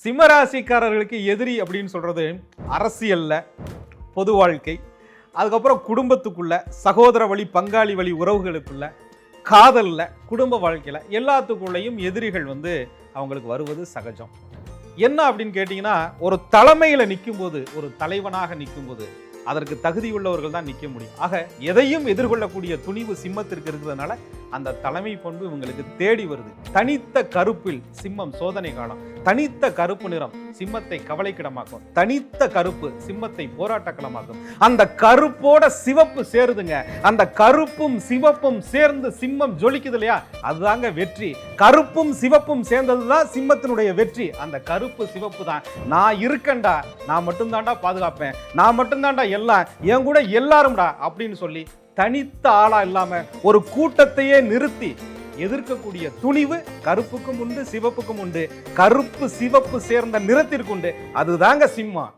சிம்மராசிக்காரர்களுக்கு எதிரி அப்படின்னு சொல்றது அரசியல்ல, பொது வாழ்க்கை, அதுக்கப்புறம் குடும்பத்துக்குள்ள, சகோதர வழி பங்காளி வழி உறவுகளுக்குள்ள, காதல்ல, குடும்ப வாழ்க்கையில எல்லாத்துக்குள்ளேயும் எதிரிகள் அவங்களுக்கு வருவது சகஜம். என்ன அப்படின்னு கேட்டீங்கன்னா, ஒரு தலைமையில நிற்கும் போது, ஒரு தலைவனாக நிற்கும் போது அதற்கு தகுதியுள்ளவர்கள் தான் நிற்க முடியும். ஆக எதையும் எதிர்கொள்ளக்கூடிய துணிவு சிம்மத்திற்கு இருக்கிறதுனால அந்த தலைமை பண்பு இவங்களுக்கு தேடி வருது. தனித்த கருப்பில் சிம்மம் சோதனை காலம். தனித்த கருப்பு நிறம் சிம்மத்தை கவலைக்கிடமாக்கும். தனித்த கருப்பு சிம்மத்தை போராட்டக்களமாக்கும். அந்த கருப்போட சிவப்பு சேருதுங்க. அந்த கருப்பும் சிவப்பும் சேர்ந்து சிம்மம் ஜொலிக்குது இல்லையா, அதுதாங்க வெற்றி. கருப்பும் சிவப்பும் சேர்ந்ததுதான் சிம்மத்தினுடைய வெற்றி. அந்த கருப்பு சிவப்பு தான். நான் இருக்கேன்டா, நான் மட்டும் தாண்டா பாதுகாப்பேன், நான் மட்டும் தாண்டா எல்லாம், என் கூட எல்லாரும்டா அப்படின்னு சொல்லி தனித்த ஆளா இல்லாம ஒரு கூட்டத்தையே நிறுத்தி எதிர்க்கக்கூடிய துணிவு கருப்புக்கும் உண்டு, சிவப்புக்கும் உண்டு. கருப்பு சிவப்பு சேர்ந்த நிறத்திற்கு உண்டு. அதுதாங்க சிம்மம்.